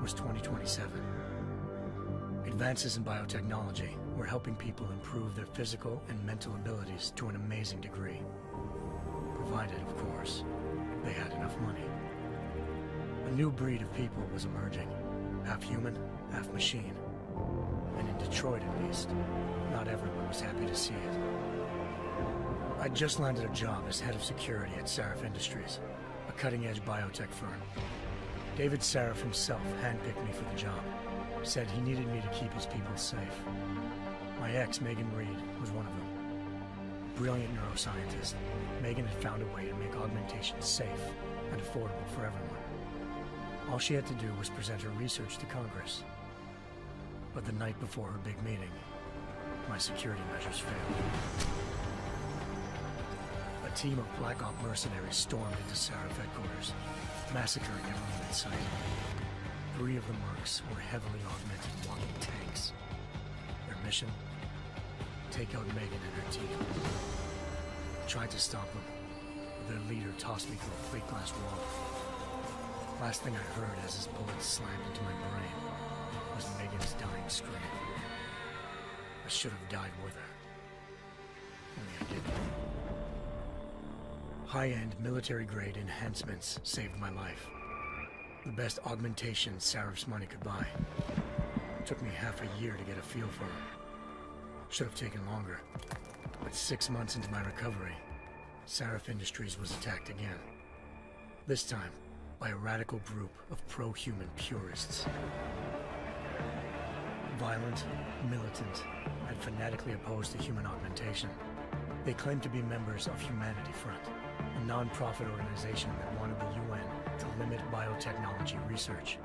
was 2027. Advances in biotechnology were helping people improve their physical and mental abilities to an amazing degree. Provided, of course, they had enough money. A new breed of people was emerging, half human, half machine. And in Detroit, at least, not everyone was happy to see it. I'd just landed a job as head of security at Sarif Industries, a cutting-edge biotech firm. David Sarif himself handpicked me for the job, said he needed me to keep his people safe. My ex, Megan Reed, was one of them. Brilliant neuroscientist, Megan had found a way to make augmentation safe and affordable for everyone. All she had to do was present her research to Congress. But the night before her big meeting, my security measures failed. A team of Black Op mercenaries stormed into Sarif headquarters, massacring everyone in sight. 3 of the mercs were heavily augmented walking tanks. Their mission? Take out Megan and her team. I tried to stop them, but their leader tossed me through a plate glass wall. Last thing I heard as his bullets slammed into my brain was Megan's dying scream. I should have died with her. Only I didn't. High-end military-grade enhancements saved my life. The best augmentation Sarif's money could buy. It took me half a year to get a feel for her. Should have taken longer. But 6 months into my recovery, Sarif Industries was attacked again. This time, by a radical group of pro-human purists. Violent, militant, and fanatically opposed to human augmentation. They claimed to be members of Humanity Front, a non-profit organization that wanted the UN to limit biotechnology research.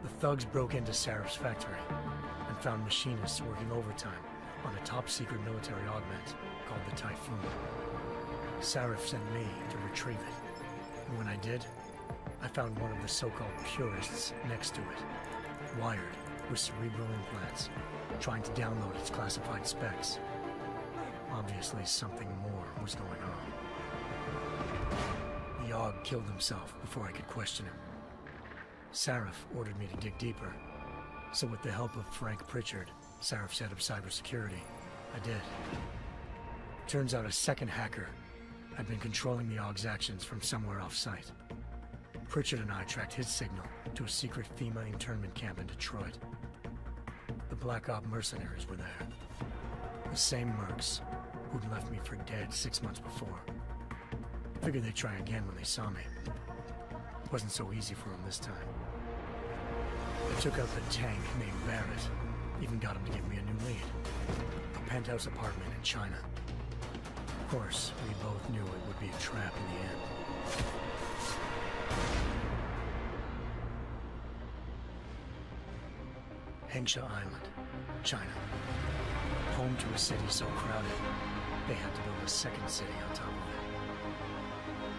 The thugs broke into Sarif's factory and found machinists working overtime on a top-secret military augment called the Typhoon. Sarif sent me to retrieve it, and when I did, I found one of the so-called purists next to it, wired with cerebral implants, trying to download its classified specs. Obviously, something more was going on. The Aug killed himself before I could question him. Sarif ordered me to dig deeper, so with the help of Frank Pritchard, Sarif's head of cybersecurity, I did. Turns out a second hacker had been controlling the Aug's actions from somewhere off-site. Pritchard and I tracked his signal to a secret FEMA internment camp in Detroit. The Black Op mercenaries were there. The same mercs who'd left me for dead 6 months before. Figured they'd try again when they saw me. Wasn't so easy for them this time. I took out the tank named Barrett, even got him to give me a new lead. A penthouse apartment in China. Of course, we both knew it would be a trap in the end. Hengsha Island, China. Home to a city so crowded, they had to build a second city on top of it.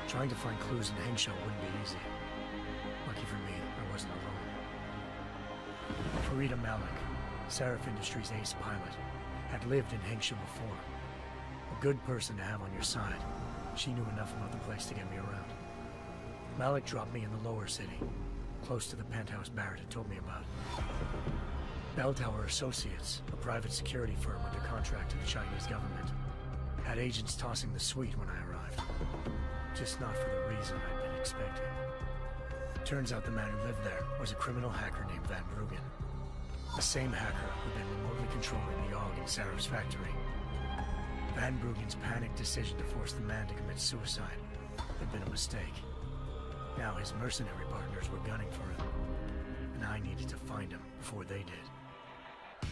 Trying to find clues in Hengsha wouldn't be easy. Lucky for me, I wasn't alone. Farida Malik, Sarif Industries' ace pilot, had lived in Hengsha before. A good person to have on your side. She knew enough about the place to get me around. Malik dropped me in the lower city, close to the penthouse Barrett had told me about. Bell Tower Associates, a private security firm under contract to the Chinese government, had agents tossing the suite when I arrived. Just not for the reason I'd been expecting. Turns out the man who lived there was a criminal hacker named Van Bruggen. The same hacker who'd been remotely controlling the Aug in Sarif's factory. Van Bruggen's panicked decision to force the man to commit suicide had been a mistake. Now his mercenary partners were gunning for him, and I needed to find him before they did.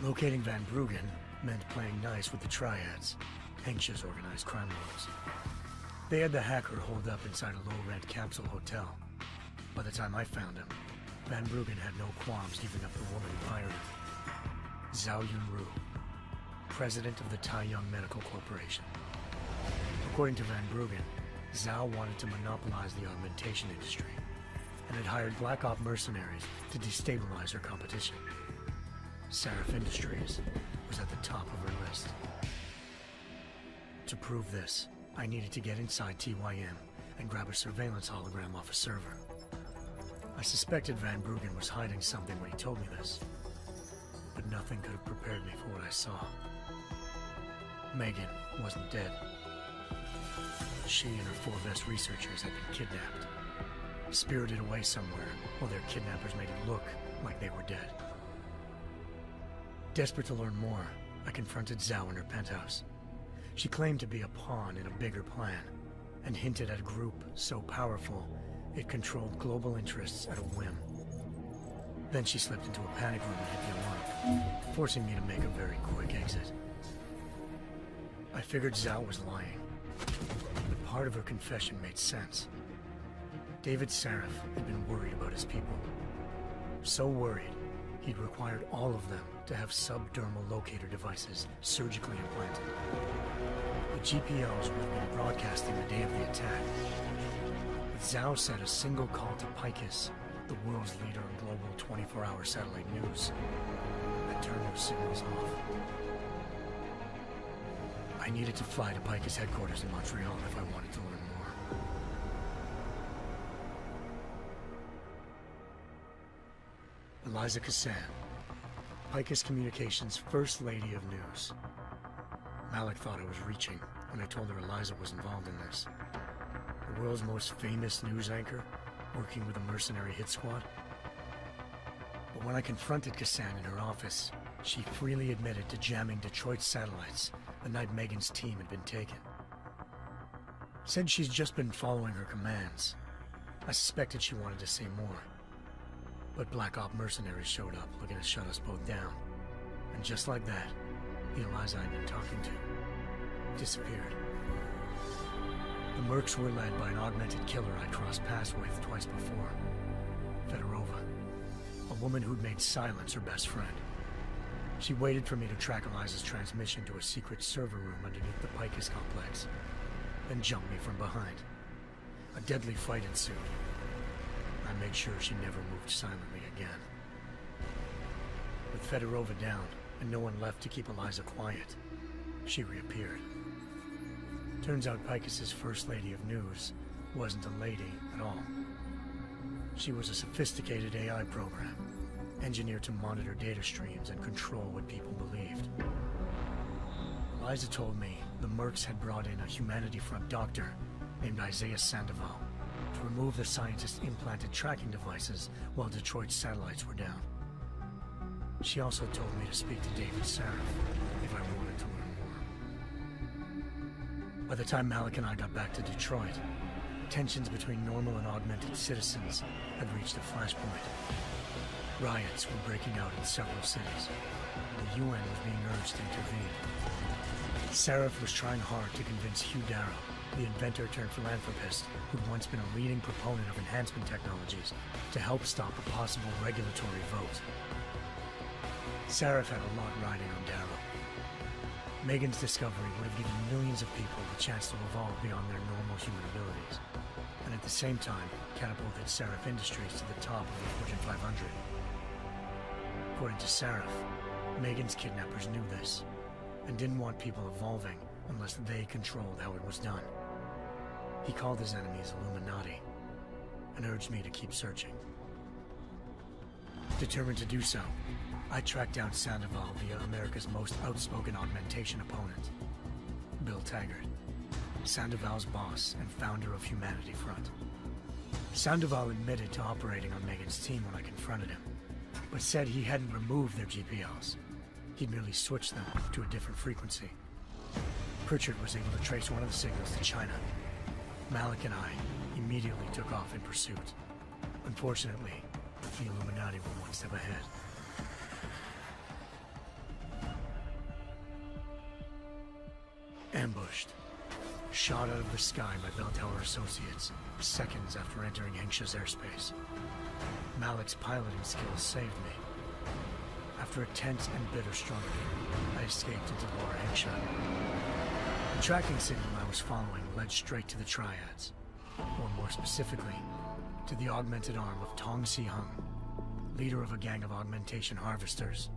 Locating Van Bruggen meant playing nice with the Triads, Hengsha's organized crime lords. They had the hacker holed up inside a low-rent capsule hotel. By the time I found him, Van Bruggen had no qualms giving up the woman who hired him. Zhao Yunru, president of the Taiyang Medical Corporation. According to Van Bruggen, Zhao wanted to monopolize the augmentation industry and had hired Black Op mercenaries to destabilize her competition. Sarif Industries was at the top of her list. To prove this, I needed to get inside TYM and grab a surveillance hologram off a server. I suspected Van Bruggen was hiding something when he told me this, but nothing could have prepared me for what I saw. Megan wasn't dead. She and her 4 best researchers had been kidnapped, spirited away somewhere while their kidnappers made it look like they were dead. Desperate to learn more, I confronted Zhao in her penthouse. She claimed to be a pawn in a bigger plan, and hinted at a group so powerful it controlled global interests at a whim. Then she slipped into a panic room and hit the alarm, forcing me to make a very quick exit. I figured Zhao was lying, but part of her confession made sense. David Sarif had been worried about his people. So worried, he'd required all of them to have subdermal locator devices surgically implanted. The GPOs would have been broadcasting the day of the attack. But Zhao said a single call to Picus, the world's leader in global 24-hour satellite news, had turned those signals off. I needed to fly to Picus headquarters in Montreal if I wanted to learn more. Eliza Cassan, Picus Communications' First Lady of News. Malik thought I was reaching when I told her Eliza was involved in this. The world's most famous news anchor, working with a mercenary hit squad. But when I confronted Cassan in her office, she freely admitted to jamming Detroit's satellites the night Megan's team had been taken. Said she's just been following her commands. I suspected she wanted to say more. But Black Op mercenaries showed up looking to shut us both down. And just like that, the Eliza I'd been talking to disappeared. The Mercs were led by an augmented killer I'd crossed paths with twice before. Fedorova, a woman who'd made silence her best friend. She waited for me to track Eliza's transmission to a secret server room underneath the Picus complex, then jumped me from behind. A deadly fight ensued. I made sure she never moved silently again. With Fedorova down, and no one left to keep Eliza quiet, she reappeared. Turns out Picus's First Lady of News wasn't a lady at all. She was a sophisticated AI program, engineered to monitor data streams and control what people believed. Eliza told me the Mercs had brought in a Humanity Front doctor named Isaiah Sandoval to remove the scientist's implanted tracking devices while Detroit's satellites were down. She also told me to speak to David Sarif if I wanted to learn more. By the time Malik and I got back to Detroit, tensions between normal and augmented citizens had reached a flashpoint. Riots were breaking out in several cities. The UN was being urged to intervene. Sarif was trying hard to convince Hugh Darrow, the inventor-turned-philanthropist who'd once been a leading proponent of enhancement technologies, to help stop a possible regulatory vote. Sarif had a lot riding on Darrow. Megan's discovery would have given millions of people the chance to evolve beyond their normal human abilities, and at the same time catapulted Sarif Industries to the top of the Fortune 500. According to Sarif, Megan's kidnappers knew this, and didn't want people evolving unless they controlled how it was done. He called his enemies Illuminati, and urged me to keep searching. Determined to do so, I tracked down Sandoval via America's most outspoken augmentation opponent, Bill Taggart, Sandoval's boss and founder of Humanity Front. Sandoval admitted to operating on Megan's team when I confronted him, but said he hadn't removed their GPLs. He'd merely switched them to a different frequency. Pritchard was able to trace one of the signals to China. Malik and I immediately took off in pursuit. Unfortunately, the Illuminati were one step ahead. Ambushed. Shot out of the sky by Bell Tower Associates, seconds after entering Nixxes airspace. Malik's piloting skills saved me. After a tense and bitter struggle, I escaped into Lower Hengsha. The tracking signal I was following led straight to the Triads, or more specifically, to the augmented arm of Tong Si-hung, leader of a gang of augmentation harvesters.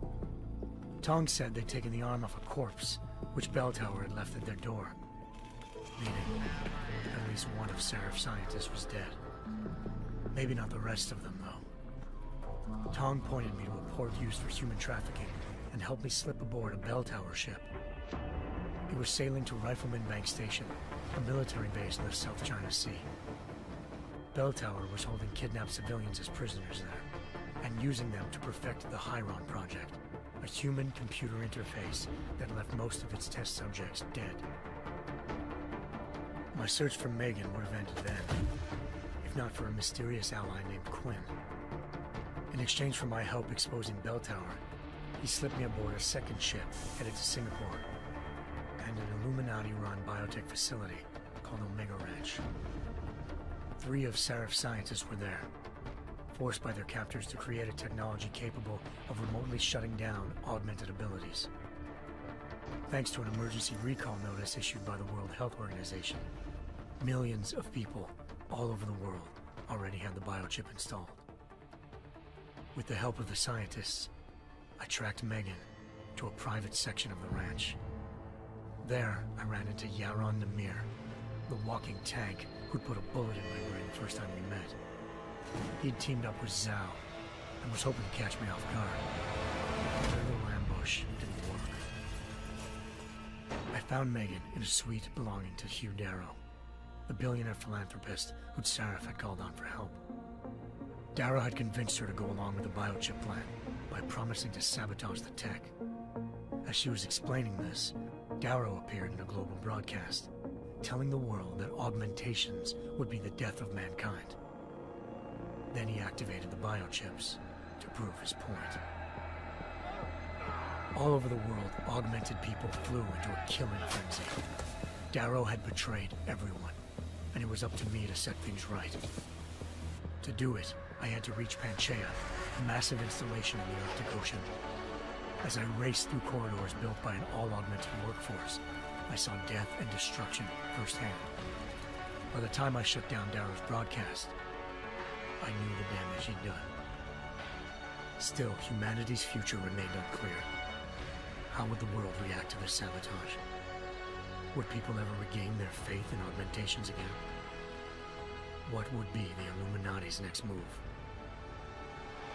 Tong said they'd taken the arm off a corpse, which Bell Tower had left at their door, meaning at least one of Sarif's scientists was dead. Maybe not the rest of them, though. Tong pointed me to a port used for human trafficking and helped me slip aboard a bell tower ship. It was sailing to Rifleman Bank Station, a military base in the South China Sea. Bell Tower was holding kidnapped civilians as prisoners there, and using them to perfect the Hyron Project, a human-computer interface that left most of its test subjects dead. My search for Megan would have ended then, if not for a mysterious ally named Quinn. In exchange for my help exposing Bell Tower, he slipped me aboard a second ship headed to Singapore, and an Illuminati-run biotech facility called Omega Ranch. 3 of Serif's scientists were there, forced by their captors to create a technology capable of remotely shutting down augmented abilities. Thanks to an emergency recall notice issued by the World Health Organization, millions of people all over the world already had the biochip installed. With the help of the scientists, I tracked Megan to a private section of the ranch. There, I ran into Yaron Namir, the walking tank who'd put a bullet in my brain the first time we met. He'd teamed up with Zhao and was hoping to catch me off guard. Their little ambush didn't work. I found Megan in a suite belonging to Hugh Darrow, the billionaire philanthropist who'd Serif had called on for help. Darrow had convinced her to go along with the biochip plan by promising to sabotage the tech. As she was explaining this, Darrow appeared in a global broadcast, telling the world that augmentations would be the death of mankind. Then he activated the biochips to prove his point. All over the world, augmented people flew into a killing frenzy. Darrow had betrayed everyone, and it was up to me to set things right. To do it, I had to reach Panchaea, a massive installation in the Arctic Ocean. As I raced through corridors built by an all-augmented workforce, I saw death and destruction firsthand. By the time I shut down Darrow's broadcast, I knew the damage he'd done. Still, humanity's future remained unclear. How would the world react to this sabotage? Would people ever regain their faith in augmentations again? What would be the Illuminati's next move?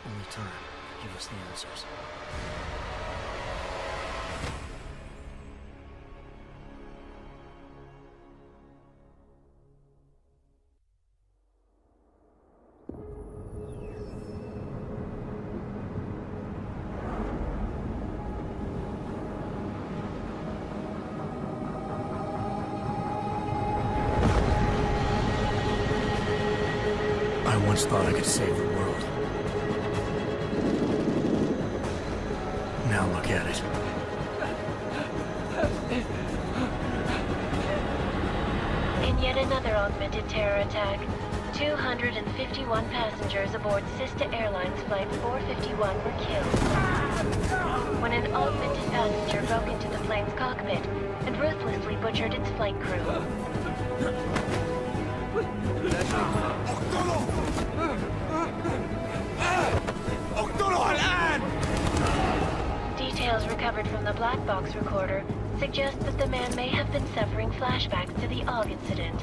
Only time could give us the answers. I once thought I could save the world. Now look at it. In yet another augmented terror attack, 251 passengers aboard Sister Airlines Flight 451 were killed when an augmented passenger broke into the plane's cockpit and ruthlessly butchered its flight crew. Details recovered from the black box recorder suggest that the man may have been suffering flashbacks to the AUG incident.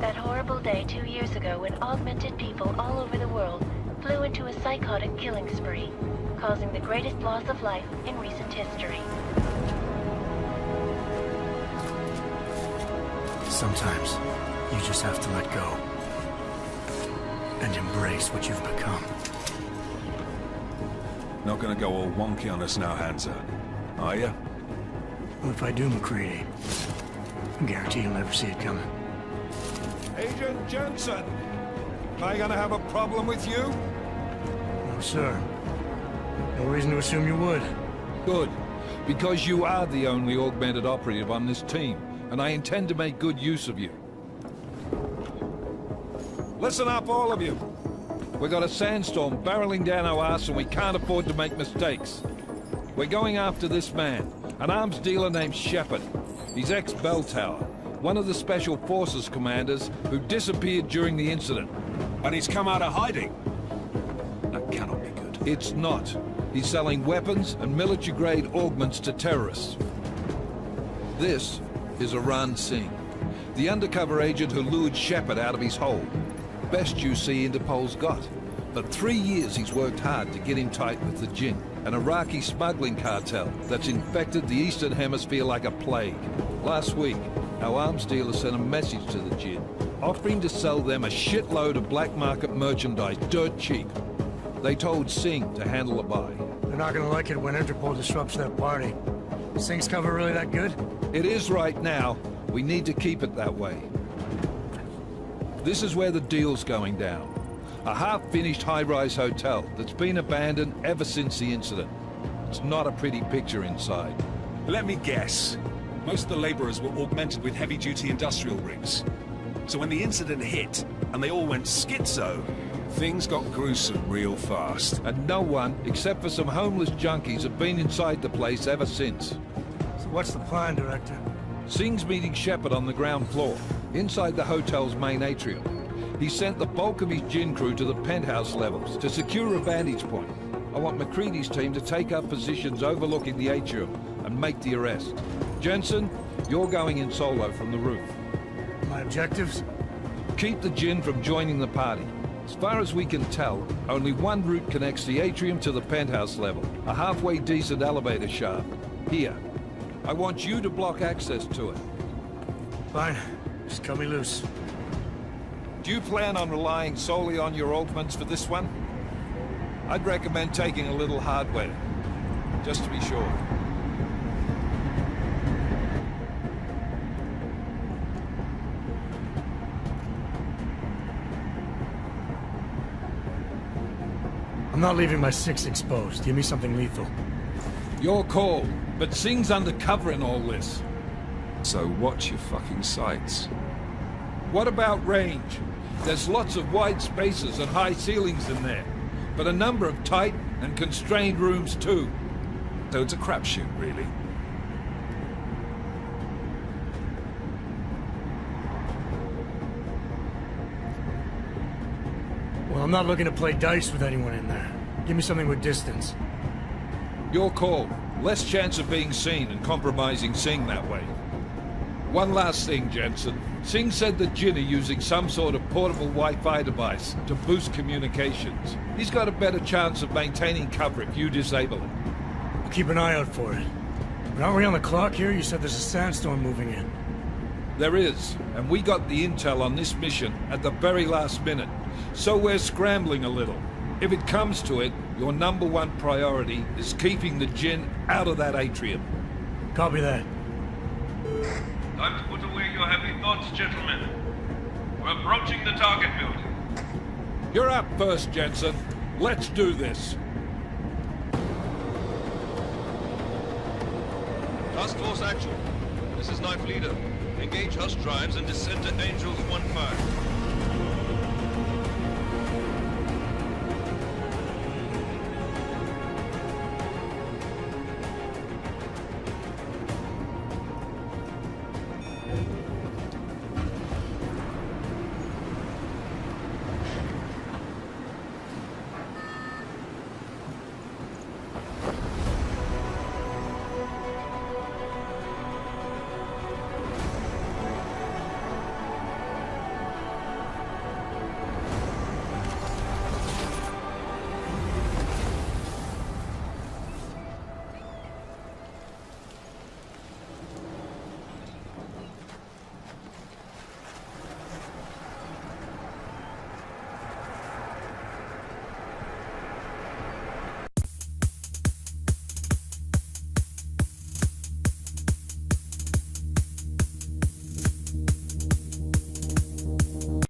That horrible day 2 years ago when augmented people all over the world flew into a psychotic killing spree, causing the greatest loss of life in recent history. Sometimes, you just have to let go. And embrace what you've become. Not gonna go all wonky on us now, Hansa, are ya? Well, if I do, McCready, I guarantee you'll never see it coming. Agent Jensen! Am I gonna have a problem with you? No, sir. No reason to assume you would. Good. Because you are the only augmented operative on this team, and I intend to make good use of you. Listen up, all of you. We got a sandstorm barreling down our arse and we can't afford to make mistakes. We're going after this man, an arms dealer named Shepard. He's ex-Bell Tower, one of the Special Forces commanders who disappeared during the incident. And he's come out of hiding. That cannot be good. It's not. He's selling weapons and military-grade augments to terrorists. This is Aran Singh, the undercover agent who lured Shepard out of his hole. best UC Interpol's got. For 3 years he's worked hard to get him tight with the Jinn, an Iraqi smuggling cartel that's infected the Eastern Hemisphere like a plague. Last week, our arms dealer sent a message to the Jinn, offering to sell them a shitload of black market merchandise dirt cheap. They told Singh to handle the buy. They're not gonna like it when Interpol disrupts their party. Singh's cover really that good? It is right now. We need to keep it that way. This is where the deal's going down. A half-finished high-rise hotel that's been abandoned ever since the incident. It's not a pretty picture inside. Let me guess. Most of the laborers were augmented with heavy-duty industrial rigs. So when the incident hit, and they all went schizo, things got gruesome real fast. And no one, except for some homeless junkies, have been inside the place ever since. So what's the plan, Director? Singh's meeting Shepard on the ground floor, inside the hotel's main atrium. He sent the bulk of his Jinn crew to the penthouse levels to secure a vantage point. I want McCready's team to take up positions overlooking the atrium and make the arrest. Jensen, you're going in solo from the roof. My objectives? Keep the Jinn from joining the party. As far as we can tell, only one route connects the atrium to the penthouse level. A halfway decent elevator shaft. Here. I want you to block access to it. Fine. Just cut me loose. Do you plan on relying solely on your augments for this one? I'd recommend taking a little hardware, just to be sure. I'm not leaving my six exposed. Give me something lethal. Your call, but Singh's undercover in all this. So watch your fucking sights. What about range? There's lots of wide spaces and high ceilings in there, but a number of tight and constrained rooms too. So it's a crapshoot, really. Well, I'm not looking to play dice with anyone in there. Give me something with distance. Your call. Less chance of being seen and compromising Singh that way. One last thing, Jensen. Singh said the Jinn are using some sort of portable Wi-Fi device to boost communications. He's got a better chance of maintaining cover if you disable it. I'll keep an eye out for it. But aren't we on the clock here? You said there's a sandstorm moving in. There is, and we got the intel on this mission at the very last minute. So we're scrambling a little. If it comes to it, your number one priority is keeping the Jinn out of that atrium. Copy that. Time to put away your heavy thoughts, gentlemen. We're approaching the target building. You're up first, Jensen. Let's do this. Task Force Actual. This is Knife Leader. Engage Hush drives and descend to Angels 1-5.